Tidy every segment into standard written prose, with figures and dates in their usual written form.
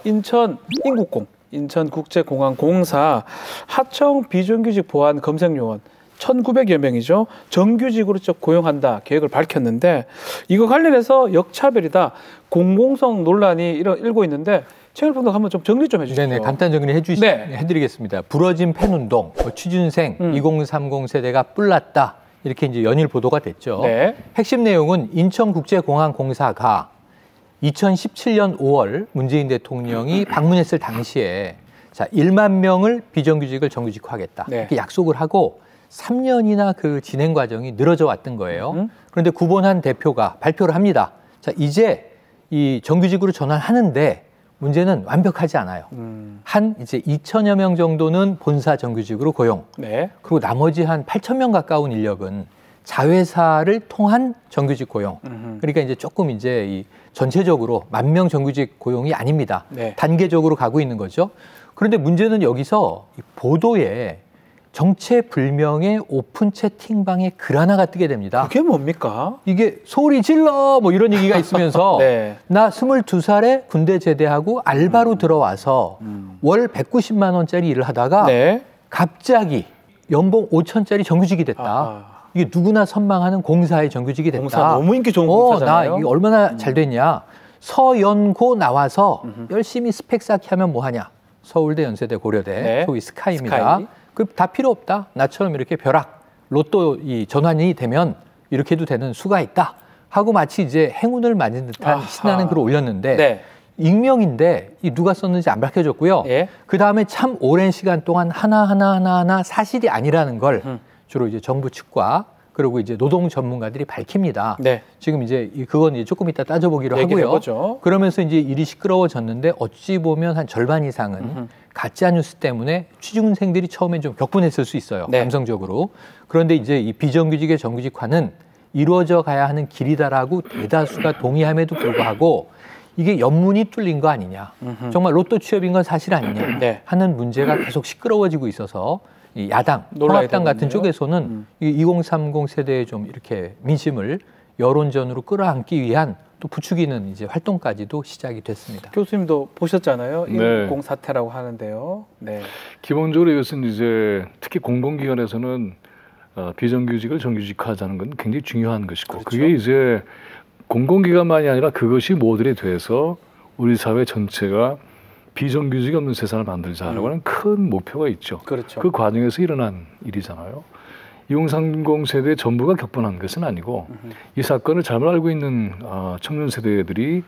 인천 인국공, 인천국제공항공사 하청 비정규직 보안 검색요원 1,900여 명이죠. 정규직으로 고용한다 계획을 밝혔는데 이거 관련해서 역차별이다, 공공성 논란이 일고 있는데 최영일 평론가 한번 좀 정리 좀 해주시죠. 네네, 간단 정리 해드리겠습니다. 부러진 팬운동, 취준생 2030 세대가 뿔났다, 이렇게 이제 연일 보도가 됐죠. 네. 핵심 내용은 인천국제공항공사가 2017년 5월 문재인 대통령이 방문했을 당시에 1만 명을 비정규직을 정규직화하겠다, 네. 이렇게 약속을 하고 3년이나 그 진행 과정이 늘어져 왔던 거예요. 그런데 구본한 대표가 발표를 합니다. 자, 이제 이 정규직으로 전환하는데 문제는 완벽하지 않아요. 한 이제 2천여 명 정도는 본사 정규직으로 고용. 네. 그리고 나머지 한 8천 명 가까운 인력은 자회사를 통한 정규직 고용. 그러니까 이제 조금 이제 이 전체적으로 10,000명 정규직 고용이 아닙니다. 네. 단계적으로 가고 있는 거죠. 그런데 문제는 여기서 이 보도에 정체불명의 오픈 채팅방에 글 하나가 뜨게 됩니다. 그게 뭡니까? 이게 소리 질러 뭐 이런 얘기가 있으면서 네. 나 22살에 군대 제대하고 알바로 들어와서 월 190만 원짜리 일을 하다가 네. 갑자기 연봉 5천짜리 정규직이 됐다. 이게 누구나 선망하는 공사의 정규직이 됐다. 공사 너무 인기 좋은 공사잖아요. 나 이게 얼마나 잘 됐냐. 서연고 나와서 열심히 스펙 쌓기 하면 뭐하냐. 서울대, 연세대, 고려대, 네. 소위 스카이입니다. 스카이. 그 다 필요 없다. 나처럼 이렇게 벼락, 로또 이 전환이 되면 이렇게 해도 되는 수가 있다. 하고 마치 이제 행운을 맞은 듯한 신나는 글을 올렸는데 네. 익명인데 이 누가 썼는지 안 밝혀졌고요. 예. 그 다음에 참 오랜 시간 동안 하나하나 사실이 아니라는 걸 주로 이제 정부 측과 그리고 이제 노동 전문가들이 밝힙니다. 네. 지금 이제 그건 이제 조금 이따 따져보기로 하고요. 해보죠. 그러면서 이제 일이 시끄러워졌는데 어찌 보면 한 절반 이상은 가짜 뉴스 때문에 취준생들이 처음엔 좀 격분했을 수 있어요. 네. 감성적으로. 그런데 이제 이 비정규직의 정규직화는 이루어져 가야 하는 길이다라고 대다수가 동의함에도 불구하고 이게 연문이 뚫린 거 아니냐. 정말 로또 취업인 건 사실 아니냐 네. 하는 문제가 계속 시끄러워지고 있어서 이 야당, 논란이 통합당 같은 되는데요. 쪽에서는 이 2030 세대의 좀 이렇게 민심을 여론전으로 끌어안기 위한 또 부추기는 이제 활동까지도 시작이 됐습니다. 교수님도 보셨잖아요. 네. 인국공 사태라고 하는데요. 네. 기본적으로 이것은 이제 특히 공공기관에서는 비정규직을 정규직화하자는 건 굉장히 중요한 것이고 그렇죠. 그게 이제 공공기관만이 아니라 그것이 모델이 돼서 우리 사회 전체가 비정규직이 없는 세상을 만들자라고 하는 큰 목표가 있죠. 그렇죠. 그 과정에서 일어난 일이잖아요. 2030 세대 전부가 격분한 것은 아니고 이 사건을 잘못 알고 있는 청년 세대들이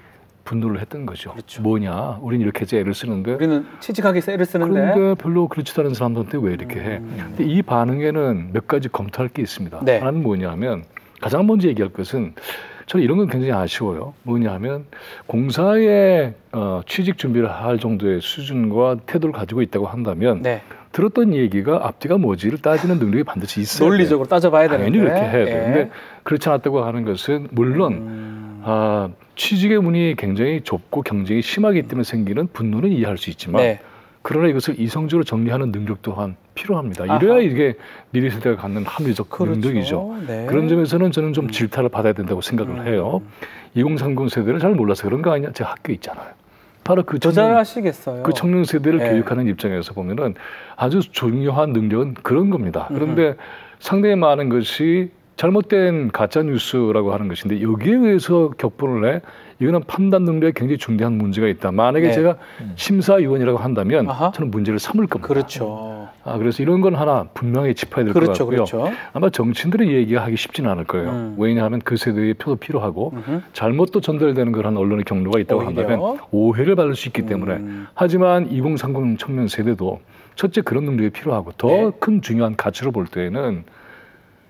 분노를 했던 거죠. 그렇죠. 뭐냐, 우리는 이렇게 해서 애를 쓰는데 우리는 취직하기 위해서 애를 쓰는데 그런데 별로 그렇지도 않은 사람들한테 왜 이렇게 해? 근데 이 반응에는 몇 가지 검토할 게 있습니다. 네. 하나는 뭐냐면 가장 먼저 얘기할 것은 저는 이런 건 굉장히 아쉬워요. 뭐냐면 공사에 취직 준비를 할 정도의 수준과 태도를 가지고 있다고 한다면 네. 들었던 얘기가 앞뒤가 뭐지를 따지는 능력이 반드시 있어요. 논리적으로 따져봐야 되는데 당연히 그렇게 해야 돼요. 예. 근데 그렇지 않았다고 하는 것은 물론 취직의 문이 굉장히 좁고 경쟁이 심하기 때문에 생기는 분노는 이해할 수 있지만 네. 그러나 이것을 이성적으로 정리하는 능력 또한 필요합니다. 아하. 이래야 이게 미래 세대가 갖는 합리적 그렇죠. 능력이죠. 네. 그런 점에서는 저는 좀 질타를 받아야 된다고 생각을 해요. 2030 세대를 잘 몰라서 그런 거 아니냐? 제 학교 있잖아요. 바로 그 더 잘하시겠어요. 그 청년 세대를 네. 교육하는 입장에서 보면은 아주 중요한 능력은 그런 겁니다. 그런데 상당히 많은 것이 잘못된 가짜 뉴스라고 하는 것인데 여기에 의해서 격분을 해 이거는 판단 능력에 굉장히 중대한 문제가 있다. 만약에 네. 제가 심사위원이라고 한다면 아하. 저는 문제를 삼을 겁니다. 그렇죠. 그래서 이런 건 하나 분명히 짚어야 될 것 그렇죠. 같고요. 그렇죠. 아마 정치인들이 얘기하기 쉽지는 않을 거예요. 왜냐하면 그 세대의 표도 필요하고 잘못 또 전달되는 걸 한 언론의 경로가 있다고 오히려. 한다면 오해를 받을 수 있기 때문에 하지만 2030 청년 세대도 첫째 그런 능력이 필요하고 더 큰 중요한 가치로 볼 때에는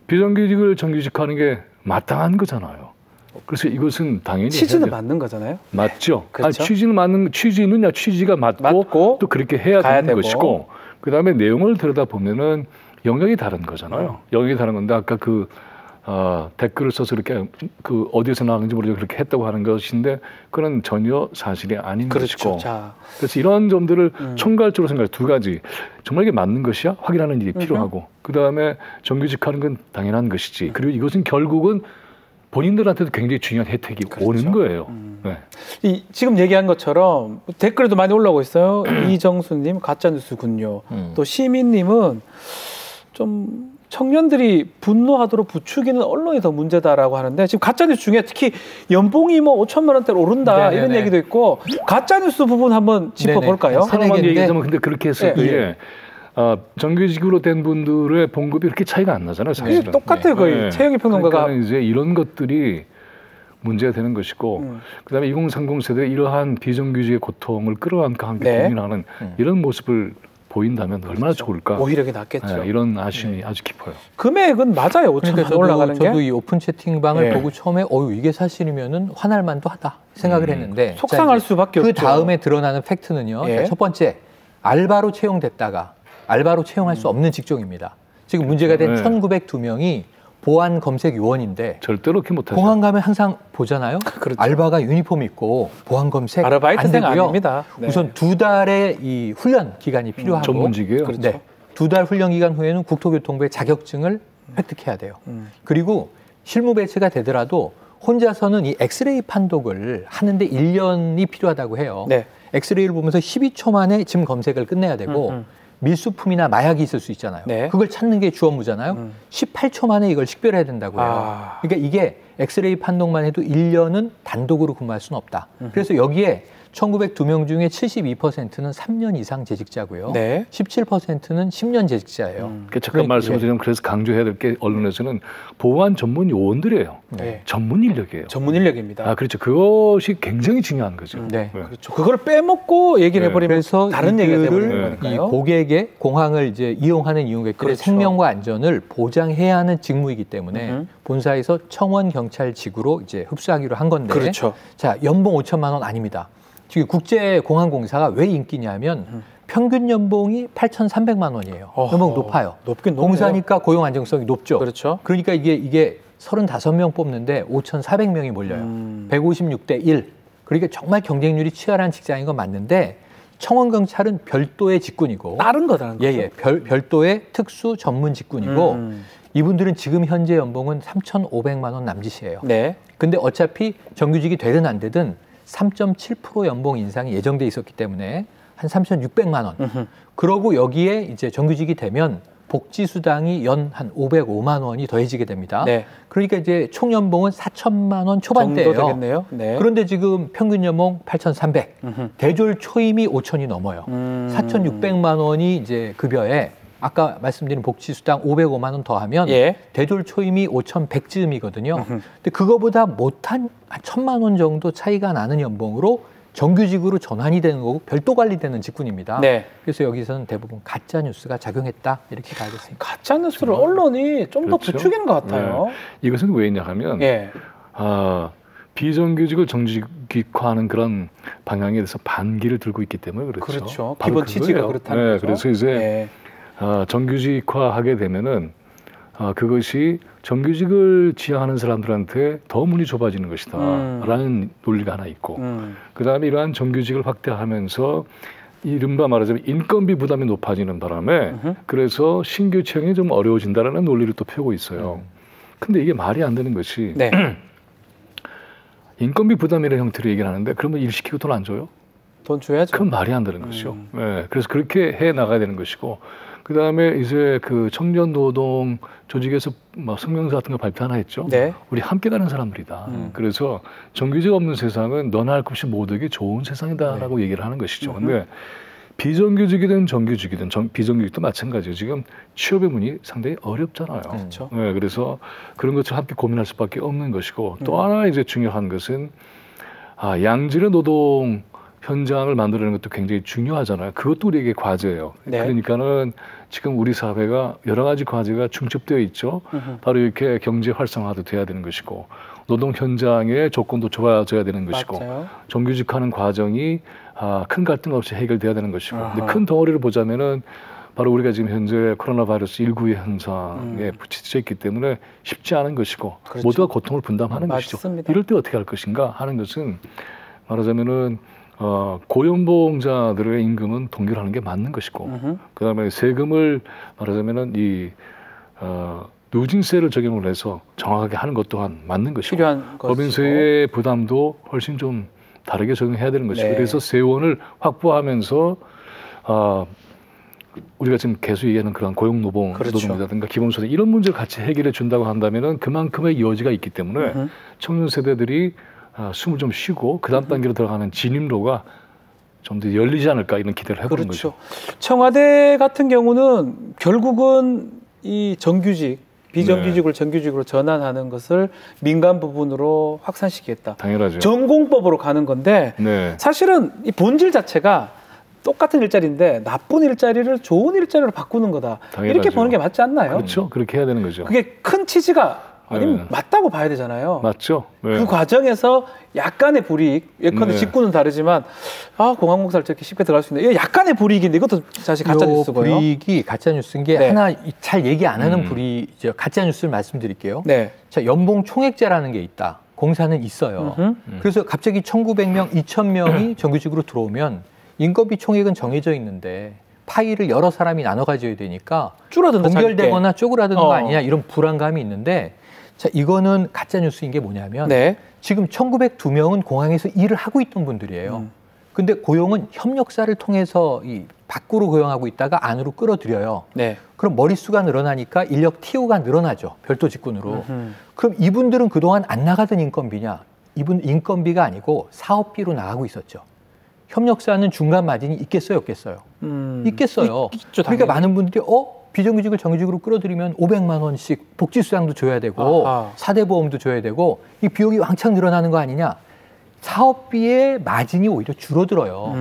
비정규직을 정규직화하는 게 마땅한 거잖아요. 그래서 이것은 당연히 취지는 맞는 거잖아요. 맞죠. 그렇죠. 취지는 맞는 취지는야 취지가 맞고 또 그렇게 해야 되는 되고. 것이고 그다음에 내용을 들여다 보면은 영역이 다른 거잖아요. 영역이 다른 건데 아까 그 댓글을 써서 이렇게 그 어디에서 나왔는지 모르죠 그렇게 했다고 하는 것인데 그건 전혀 사실이 아닌 그렇죠. 것이고 자. 그래서 이런 점들을 총괄적으로 생각해 두 가지 정말 이게 맞는 것이야 확인하는 일이 필요하고 그 다음에 정규직하는 건 당연한 것이지 그리고 이것은 결국은 본인들한테도 굉장히 중요한 혜택이 그렇죠. 오는 거예요. 네. 지금 얘기한 것처럼 댓글에도 많이 올라오고 있어요. 이정수님 가짜뉴스군요. 또 시민님은 좀 청년들이 분노하도록 부추기는 언론이 더 문제다라고 하는데 지금 가짜뉴스 중에 특히 연봉이 뭐 5천만 원대로 오른다 네네네. 이런 얘기도 있고 가짜뉴스 부분 한번 짚어볼까요? 하나만 얘기하자면 근데 그렇게 했을 때에 정규직으로 된 분들의 봉급이 이렇게 차이가 안 나잖아요. 사실은. 똑같아요 거의. 최영희 평론가가. 그러니까 이제 이런 것들이 문제가 되는 것이고 그다음에 2030 세대의 이러한 비정규직의 고통을 끌어안고 함께 고민하는 이런 모습을 보인다면 얼마나 좋을까. 오히려 그게 낫겠죠. 이런 아쉬움이 아주 깊어요. 금액은 맞아요. 5천만 원 올라가는 게. 저도 이 오픈 채팅방을 보고 처음에 이게 사실이면은 화날 만도 하다 생각을 했는데 속상할 수밖에 없죠. 그 다음에 드러나는 팩트는요. 첫 번째, 알바로 채용됐다가 알바로 채용할 수 없는 직종입니다. 지금 문제가 된 1,902명이 보안 검색 요원인데 절대로 그렇게 못하죠. 공항 가면 항상 보잖아요. 그렇죠. 알바가 유니폼 입고 보안 검색 아르바이트생 안 되고요. 아닙니다. 우선 2달의 이 훈련 기간이 필요하고 전문직이에요. 그렇죠. 네. 2달 훈련 기간 후에는 국토교통부의 자격증을 획득해야 돼요. 그리고 실무 배치가 되더라도 혼자서는 이 엑스레이 판독을 하는데 1년이 필요하다고 해요. 네. 엑스레이를 보면서 12초 만에 짐 검색을 끝내야 되고 밀수품이나 마약이 있을 수 있잖아요. 네. 그걸 찾는 게 주 업무잖아요. 18초 만에 이걸 식별해야 된다고 해요. 그러니까 이게 엑스레이 판독만 해도 1년은 단독으로 근무할 수는 없다. 그래서 여기에 1,902명 중에 72%는 3년 이상 재직자고요. 네. 17%는 10년 재직자예요. 잠깐 말씀을 드리면 그래서 강조해야 될 게 언론에서는 보안 전문 요원들이에요. 네. 전문 인력이에요. 전문 인력입니다. 그렇죠. 그것이 굉장히 중요한 거죠. 네. 그렇죠. 그걸 빼먹고 얘기를 해버리면 그래서 다른 얘기가 되버리는 이 거니까요. 고객의 공항을 이제 이용하는 이용객들의 그렇죠. 생명과 안전을 보장해야 하는 직무이기 때문에 본사에서 청원 경찰직으로 이제 흡수하기로 한 건데, 그렇죠. 자 연봉 5천만 원 아닙니다. 지금 국제공항공사가 왜 인기냐면 평균 연봉이 8,300만 원이에요. 연봉 높아요. 높긴 높네요. 공사니까 고용 안정성이 높죠. 그렇죠. 그러니까 이게 35명 뽑는데 5,400명이 몰려요. 156대 1. 그러니까 정말 경쟁률이 치열한 직장인 건 맞는데 청원경찰은 별도의 직군이고 다른 거다는 거죠. 예, 별도의 특수 전문 직군이고 이분들은 지금 현재 연봉은 3,500만 원 남짓이에요. 네. 근데 어차피 정규직이 되든 안 되든 3.7% 연봉 인상이 예정돼 있었기 때문에 한 3,600만 원. 그러고 여기에 이제 정규직이 되면 복지수당이 연 한 505만 원이 더해지게 됩니다. 네. 그러니까 이제 총 연봉은 4천만 원 초반대예요. 정도 되겠네요. 네. 그런데 지금 평균 연봉 8,300. 대졸 초임이 5천이 넘어요. 4,600만 원이 이제 급여에 아까 말씀드린 복지수당 505만 원 더하면 대졸 초임이 5,100쯤이거든요. 근데 그거보다 못한 1,000만 원 정도 차이가 나는 연봉으로 정규직으로 전환이 되는 거고 별도 관리되는 직군입니다. 네. 그래서 여기서는 대부분 가짜 뉴스가 작용했다 이렇게 가겠습니다. 가짜 뉴스를 언론이 좀 더 그렇죠. 부추기는 것 같아요. 네. 이것은 왜냐 하면 비정규직을 정규직화하는 그런 방향에 대해서 반기를 들고 있기 때문에 그렇죠. 그렇죠. 기본 취지가 그렇다는 거죠. 그래서 이제 정규직화하게 되면은 그것이 정규직을 지향하는 사람들한테 더 문이 좁아지는 것이다 라는 논리가 하나 있고 그다음에 이러한 정규직을 확대하면서 이른바 말하자면 인건비 부담이 높아지는 바람에 그래서 신규 채용이 좀 어려워진다라는 논리를 또 펴고 있어요. 근데 이게 말이 안 되는 것이 인건비 부담이라는 형태로 얘기를 하는데 그러면 일 시키고 돈 안 줘요? 돈 줘야죠. 그건 말이 안 되는 것이죠. 네, 그래서 그렇게 해 나가야 되는 것이고 그 다음에 이제 그 청년 노동 조직에서 막 성명서 같은 거 발표 하나 했죠. 네. 우리 함께 가는 사람들이다. 그래서 정규직 없는 세상은 너나 할 것 없이 모두에게 좋은 세상이다라고 얘기를 하는 것이죠. 근데 비정규직이든 정규직이든 비정규직도 마찬가지예요. 지금 취업의 문이 상당히 어렵잖아요. 그렇죠. 네, 그래서 그런 것을 함께 고민할 수밖에 없는 것이고 또 하나 이제 중요한 것은 양질의 노동 현장을 만들어내는 것도 굉장히 중요하잖아요. 그것도 우리에게 과제예요. 네. 그러니까는 지금 우리 사회가 여러 가지 과제가 중첩되어 있죠. 바로 이렇게 경제 활성화도 돼야 되는 것이고 노동 현장의 조건도 좋아져야 되는 것이고 맞아요. 정규직화하는 과정이 큰 갈등 없이 해결돼야 되는 것이고 근데 큰 덩어리를 보자면은 바로 우리가 지금 현재 코로나 바이러스 19의 현상에 부딪혀 있기 때문에 쉽지 않은 것이고 그렇죠. 모두가 고통을 분담하는 것이죠. 이럴 때 어떻게 할 것인가 하는 것은 말하자면은 고연봉자들의 임금은 동결하는 게 맞는 것이고, 그다음에 세금을 말하자면은 누진세를 적용을 해서 정확하게 하는 것 또한 맞는 것이고 필요한 것이고. 법인세의 부담도 훨씬 좀 다르게 적용해야 되는 것이고 네. 그래서 세원을 확보하면서 우리가 지금 계속 얘기하는 그런 고용노동 그렇죠. 노동이라든가 기본소득 이런 문제를 같이 해결해 준다고 한다면은 그만큼의 여지가 있기 때문에 청년 세대들이 숨을 좀 쉬고 그 다음 단계로 들어가는 진입로가 좀 더 열리지 않을까 이런 기대를 해보는 그렇죠. 거죠. 청와대 같은 경우는 결국은 이 정규직, 비정규직을 정규직으로 전환하는 것을 민간 부분으로 확산시키겠다. 당연하죠. 전공법으로 가는 건데 네. 사실은 이 본질 자체가 똑같은 일자리인데 나쁜 일자리를 좋은 일자리로 바꾸는 거다. 당연하죠. 이렇게 보는 게 맞지 않나요? 그렇죠. 그렇게 해야 되는 거죠. 그게 큰 취지가 아니면 네. 맞다고 봐야 되잖아요. 맞죠. 네. 그 과정에서 약간의 불이익, 예컨대 네. 직구는 다르지만 공항공사를 저렇게 쉽게 들어갈 수 있는데 이거 약간의 불이익인데 이것도 사실 가짜 뉴스고요. 불이익이 가짜 뉴스인 게 네. 하나 잘 얘기 안 하는 가짜 뉴스를 말씀드릴게요. 네. 자, 연봉 총액제라는 게 있다. 공사는 있어요. 그래서 갑자기 1,900명, 2,000명이 정규직으로 들어오면 인건비 총액은 정해져 있는데 파일을 여러 사람이 나눠 가져야 되니까 줄어든다. 동결되거나 쪼그라드는 거 어. 아니냐 이런 불안감이 있는데 자, 이거는 가짜 뉴스인 게 뭐냐면 네. 지금 1,902명은 공항에서 일을 하고 있던 분들이에요. 근데 고용은 협력사를 통해서 이 밖으로 고용하고 있다가 안으로 끌어들여요. 네. 그럼 머릿수가 늘어나니까 인력 TO가 늘어나죠. 별도 직군으로. 그럼 이분들은 그동안 안 나가던 인건비냐? 이분 인건비가 아니고 사업비로 나가고 있었죠. 협력사는 중간 마진이 있겠어요, 없겠어요? 있겠어요. 있죠, 그러니까 당연히. 많은 분들이 비정규직을 정규직으로 끌어들이면 500만 원씩 복지수당도 줘야 되고 아하. 4대 보험도 줘야 되고 이 비용이 왕창 늘어나는 거 아니냐? 사업비의 마진이 오히려 줄어들어요.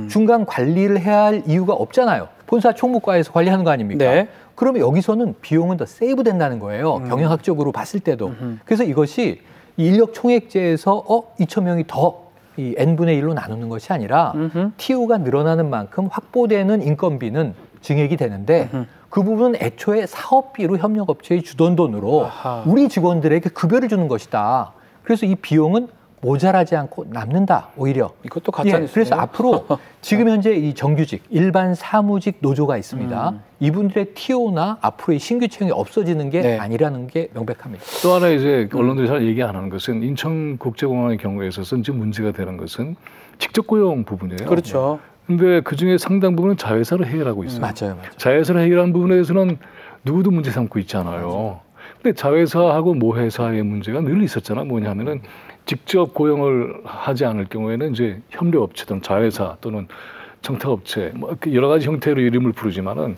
중간 관리를 해야 할 이유가 없잖아요. 본사 총무과에서 관리하는 거 아닙니까? 네. 그러면 여기서는 비용은 더 세이브 된다는 거예요. 경영학적으로 봤을 때도. 그래서 이것이 이 인력 총액제에서 2,000명이 더 이 n분의 1로 나누는 것이 아니라 TO가 늘어나는 만큼 확보되는 인건비는 증액이 되는데 그 부분은 애초에 사업비로 협력업체에 주던 돈으로 아하. 우리 직원들에게 급여를 주는 것이다. 그래서 이 비용은 모자라지 않고 남는다. 오히려. 이것도 가짜 뉴스네요. 그래서 앞으로 지금 현재 이 정규직, 일반 사무직 노조가 있습니다. 이분들의 TO나 앞으로의 신규 채용이 없어지는 게 네. 아니라는 게 명백합니다. 또 하나 이제 언론들이 잘 얘기 안 하는 것은 인천국제공항의 경우에 있어서 지금 문제가 되는 것은 직접 고용 부분이에요. 그렇죠. 근데 그 중에 상당 부분은 자회사로 해결하고 있어요. 맞아요. 자회사로 해결하는 부분에서는 누구도 문제 삼고 있지 않아요. 근데 자회사하고 모회사의 문제가 늘 있었잖아. 뭐냐면은 직접 고용을 하지 않을 경우에는 이제 협력업체든 자회사 또는 청탁업체 뭐 여러 가지 형태로 이름을 부르지만은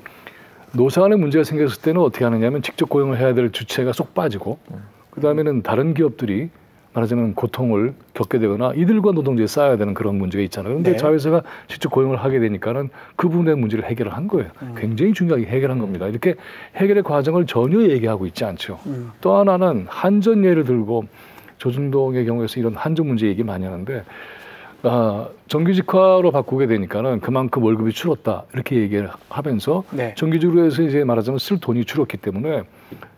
노사 간의 문제가 생겼을 때는 어떻게 하느냐면 직접 고용을 해야 될 주체가 쏙 빠지고 그다음에는 다른 기업들이 말하자면 고통을 겪게 되거나 이들과 노동조에 쌓아야 되는 그런 문제가 있잖아요. 그런데 네. 자회사가 직접 고용을 하게 되니까는 그 부분의 문제를 해결을 한 거예요. 굉장히 중요하게 해결한 겁니다. 이렇게 해결의 과정을 전혀 얘기하고 있지 않죠. 또 하나는 한전 예를 들고 조중동의 경우에서 이런 한전 문제 얘기 많이 하는데 정규직화로 바꾸게 되니까는 그만큼 월급이 줄었다 이렇게 얘기를 하면서 네. 정규직으로 해서 이제 말하자면 쓸 돈이 줄었기 때문에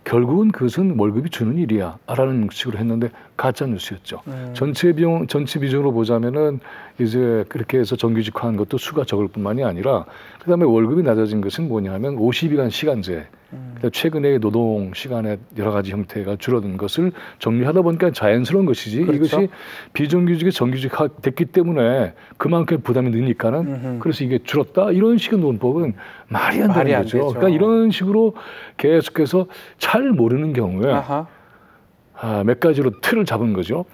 결국은 그것은 월급이 주는 일이야라는 식으로 했는데 가짜 뉴스였죠. 전체 비중으로 보자면은 이제 그렇게 해서 정규직화한 것도 수가 적을 뿐만이 아니라 그다음에 월급이 낮아진 것은 뭐냐면 52시간 시간제. 그러니까 최근에 노동 시간의 여러 가지 형태가 줄어든 것을 정리하다 보니까 자연스러운 것이지 그렇죠. 이것이 비정규직이 정규직화 됐기 때문에 그만큼 부담이 느니까는 그래서 이게 줄었다 이런 식의 논법은 말이 안 되는 거죠. 되죠. 그러니까 이런 식으로 계속해서 잘 모르는 경우에 아하. 몇 가지로 틀을 잡은 거죠.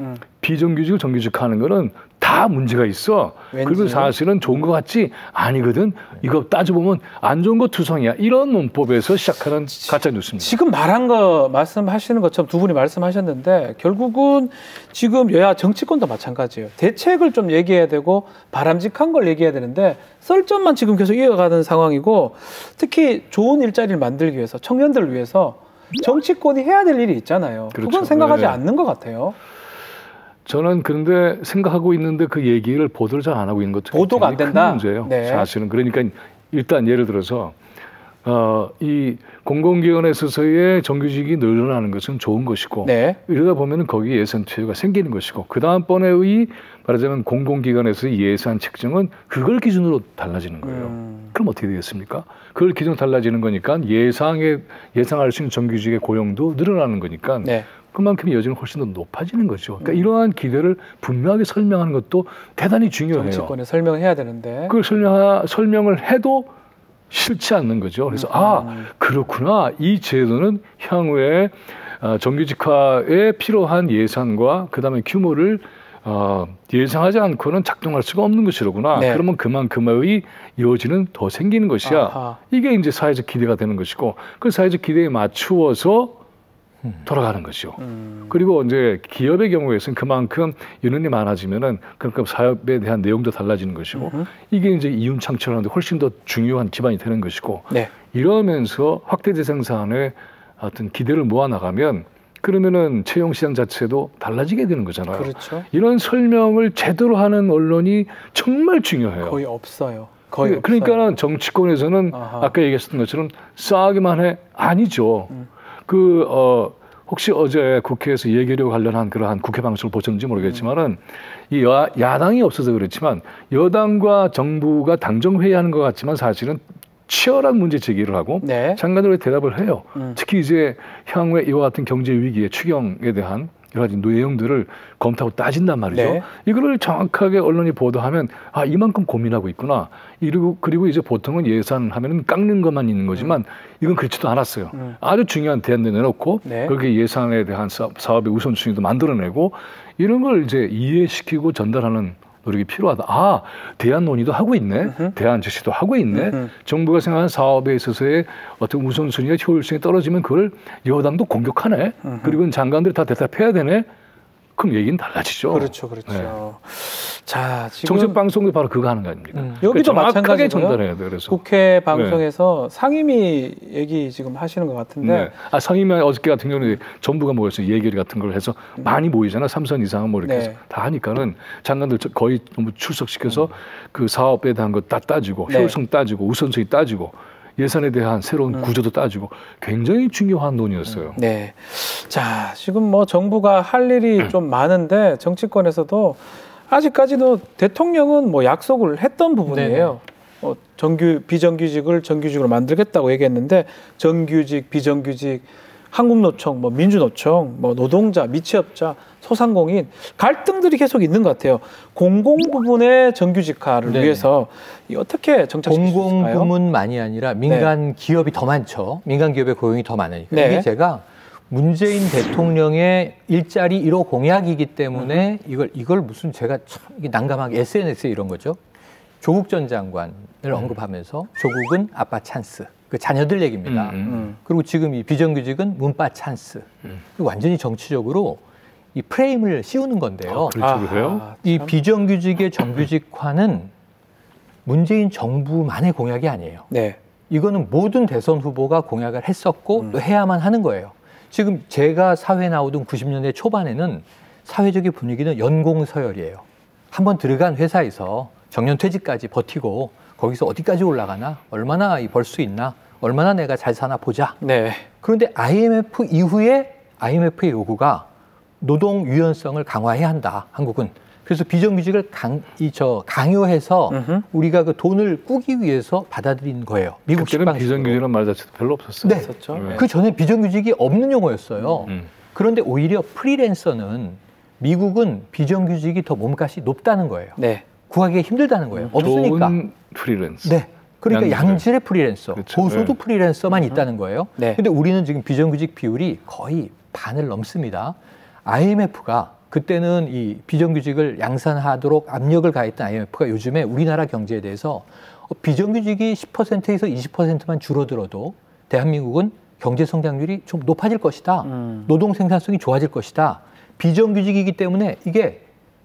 비정규직을 정규직화하는 거는 다 문제가 있어. 왠지. 그리고 사실은 좋은 것 같지 아니거든. 이거 따져보면 안 좋은 거 투성이야. 이런 논법에서 시작하는 가짜 뉴스입니다. 지금 말한 거 말씀하시는 것처럼 두 분이 말씀하셨는데 결국은 지금 여야 정치권도 마찬가지예요. 대책을 좀 얘기해야 되고 바람직한 걸 얘기해야 되는데 썰점만 지금 계속 이어가는 상황이고 특히 좋은 일자리를 만들기 위해서 청년들을 위해서 정치권이 해야 될 일이 있잖아요. 그렇죠. 그건 생각하지 네. 않는 것 같아요. 저는 그런데 생각하고 있는데 그 얘기를 보도를 잘 안 하고 있는 것도 보도가 안 굉장히 된다? 큰 문제예요. 네. 사실은 그러니까 일단 예를 들어서 이 공공기관에 있어서의 정규직이 늘어나는 것은 좋은 것이고 네. 이러다 보면 거기에 예산 투여가 생기는 것이고 그 다음번에의 말하자면 공공기관에서의 예산 책정은 그걸 기준으로 달라지는 거예요. 그럼 어떻게 되겠습니까? 그걸 기준 달라지는 거니까 예상할 수 있는 정규직의 고용도 늘어나는 거니까 네. 그만큼 여지는 훨씬 더 높아지는 거죠. 그러니까 이러한 기대를 분명하게 설명하는 것도 대단히 중요해요. 정치권에 설명을 해야 되는데. 그걸 설명을 해도 싫지 않는 거죠. 그래서 그렇구나. 이 제도는 향후에 정규직화에 필요한 예산과 그다음에 규모를 예상하지 않고는 작동할 수가 없는 것이로구나. 네. 그러면 그만큼의 여지는 더 생기는 것이야. 아하. 이게 이제 사회적 기대가 되는 것이고 그 사회적 기대에 맞추어서 돌아가는 거죠. 그리고 이제 기업의 경우에서는 그만큼 인원이 많아지면은 그만큼 사업에 대한 내용도 달라지는 것이고 이게 이제 이윤 창출하는데 훨씬 더 중요한 기반이 되는 것이고 네. 이러면서 확대 재생 사안에 어떤 기대를 모아 나가면 그러면은 채용 시장 자체도 달라지게 되는 거잖아요. 그렇죠. 이런 설명을 제대로 하는 언론이 정말 중요해요. 거의 없어요. 거의 없어요. 그러니까는 정치권에서는 아하. 아까 얘기했던 것처럼 싸우기만 해 아니죠. 혹시 어제 국회에서 예결위 관련한 그러한 국회 방송을 보셨는지 모르겠지만은 이 야당이 없어서 그렇지만 여당과 정부가 당정 회의하는 것 같지만 사실은 치열한 문제 제기를 하고 네. 장관으로 대답을 해요. 특히 이제 향후에 이와 같은 경제 위기의 추경에 대한 여러 가지 내용들을 검토하고 따진단 말이죠. 네. 이거를 정확하게 언론이 보도하면 이만큼 고민하고 있구나. 그리고 이제 보통은 예산하면은 깎는 것만 있는 거지만 이건 그렇지도 않았어요. 아주 중요한 대안도 내놓고 네. 그렇게 예산에 대한 사업의 우선순위도 만들어내고 이런 걸 이제 이해시키고 전달하는 노력이 필요하다. 대안 논의도 하고 있네. 대안 제시도 하고 있네. 정부가 생각하는 사업에 있어서의 어떤 우선순위가 효율성이 떨어지면 그걸 여당도 공격하네. 그리고 장관들이 다 대답해야 되네. 그럼 얘기는 달라지죠. 그렇죠, 그렇죠. 네. 자, 지금 정책 방송도 바로 그거 하는 거 아닙니까? 여기도 정확하게 마찬가지고요. 전달해야 돼요. 그래서 국회 방송에서 상임위 얘기 지금 하시는 것 같은데. 네. 상임위 어저께 같은 경우는 정부가 모여서 예결위 같은 걸 해서 많이 모이잖아. 3선 이상은 뭐 이렇게 네. 해서 다 하니까는 장관들 거의 전부 출석시켜서 그 사업에 대한 거 다 따지고 네. 효율성 따지고 우선순위 따지고 예산에 대한 새로운 구조도 따지고 굉장히 중요한 논의였어요. 네. 자, 지금 뭐 정부가 할 일이 좀 많은데 정치권에서도 아직까지도 대통령은 뭐 약속을 했던 부분이에요. 비정규직을 정규직으로 만들겠다고 얘기했는데 정규직, 비정규직, 한국노총, 뭐 민주노총, 뭐 노동자, 미취업자, 소상공인 갈등들이 계속 있는 것 같아요. 공공 부분의 정규직화를 네네. 위해서 어떻게 정착시킬 수 공공 있을까요? 부문만이 아니라 민간 기업이 더 많죠. 민간 기업의 고용이 더 많으니까. 네. 이게 제가 문재인 대통령의 일자리 1호 공약이기 때문에 이걸 무슨 제가 참 이게 난감하게 SNS에 이런 거죠. 조국 전 장관을 언급하면서 조국은 아빠 찬스. 그 자녀들 얘기입니다. 그리고 지금 이 비정규직은 문빠 찬스. 완전히 정치적으로 이 프레임을 씌우는 건데요. 그렇죠. 그래요? 이 비정규직의 정규직화는 문재인 정부만의 공약이 아니에요. 네. 이거는 모든 대선 후보가 공약을 했었고 또 해야만 하는 거예요. 지금 제가 사회 나오던 90년대 초반에는 사회적인 분위기는 연공서열이에요. 한번 들어간 회사에서 정년퇴직까지 버티고 거기서 어디까지 올라가나, 얼마나 벌 수 있나, 얼마나 내가 잘 사나 보자. 네. 그런데 IMF 이후에 IMF의 요구가 노동 유연성을 강화해야 한다. 한국은. 그래서 비정규직을 강요해서 우리가 그 돈을 꾸기 위해서 받아들인 거예요. 미국식 그때는 방식으로. 비정규직이라는 말 자체도 별로 없었어요. 네. 그렇죠. 네. 그 전에 비정규직이 없는 용어였어요. 그런데 오히려 프리랜서는 미국은 비정규직이 더 몸값이 높다는 거예요. 네. 구하기가 힘들다는 거예요. 없으니까. 좋은 프리랜서. 네. 그러니까 양질의 프리랜서, 그렇죠. 고소득 프리랜서만 있다는 거예요. 네. 근데 우리는 지금 비정규직 비율이 거의 반을 넘습니다. IMF가 그때는 이 비정규직을 양산하도록 압력을 가했던 IMF가 요즘에 우리나라 경제에 대해서 비정규직이 10%에서 20%만 줄어들어도 대한민국은 경제 성장률이 좀 높아질 것이다. 노동 생산성이 좋아질 것이다. 비정규직이기 때문에 이게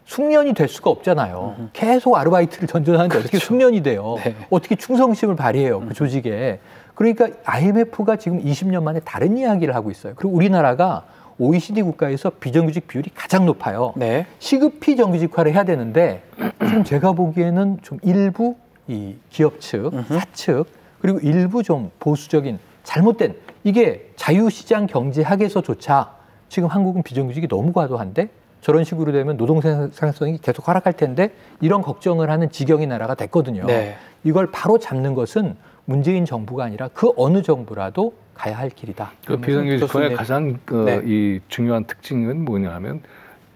숙련이 될 수가 없잖아요. 계속 아르바이트를 전전하는데 어떻게 숙련이 돼요? 네. 어떻게 충성심을 발휘해요? 그 조직에. 그러니까 IMF가 지금 20년 만에 다른 이야기를 하고 있어요. 그리고 우리나라가 OECD 국가에서 비정규직 비율이 가장 높아요. 네. 시급히 정규직화를 해야 되는데 지금 제가 보기에는 좀 일부 이 기업 측, 사측, 그리고 일부 좀 보수적인 잘못된 이게 자유시장 경제학에서조차 지금 한국은 비정규직이 너무 과도한데 저런 식으로 되면 노동 생산성이 계속 하락할 텐데 이런 걱정을 하는 지경의 나라가 됐거든요. 네. 이걸 바로 잡는 것은 문재인 정부가 아니라 그 어느 정부라도 가야 할 길이다. 그 비정규직화의 교수님. 가장 네. 이 중요한 특징은 뭐냐면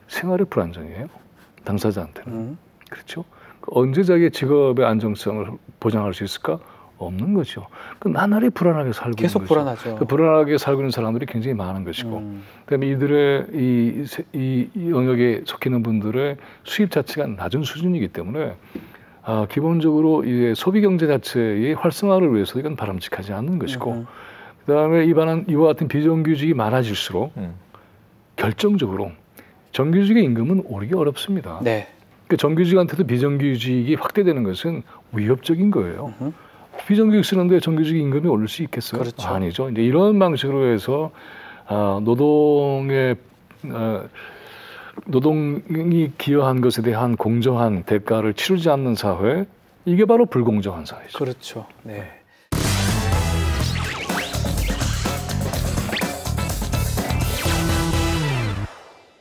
생활의 불안정이에요. 당사자한테는. 그렇죠. 언제 자기의 직업의 안정성을 보장할 수 있을까? 없는 거죠. 그 나날이 불안하게 살고 계속 있는 거죠. 불안하죠. 그 불안하게 살고 있는 사람들이 굉장히 많은 것이고, 그다음에 이들의 이 영역에 속해 있는 분들의 수입 자체가 낮은 수준이기 때문에 기본적으로 이 소비 경제 자체의 활성화를 위해서 이건 바람직하지 않는 것이고, 그다음에 이와 같은 비정규직이 많아질수록 결정적으로 정규직의 임금은 오르기 어렵습니다. 네. 그 정규직한테도 비정규직이 확대되는 것은 위협적인 거예요. 비정규직 쓰는데 정규직 임금이 오를 수 있겠어요? 그렇죠. 아니죠. 이제 이런 방식으로 해서 노동이 기여한 것에 대한 공정한 대가를 치르지 않는 사회, 이게 바로 불공정한 사회죠. 그렇죠. 네.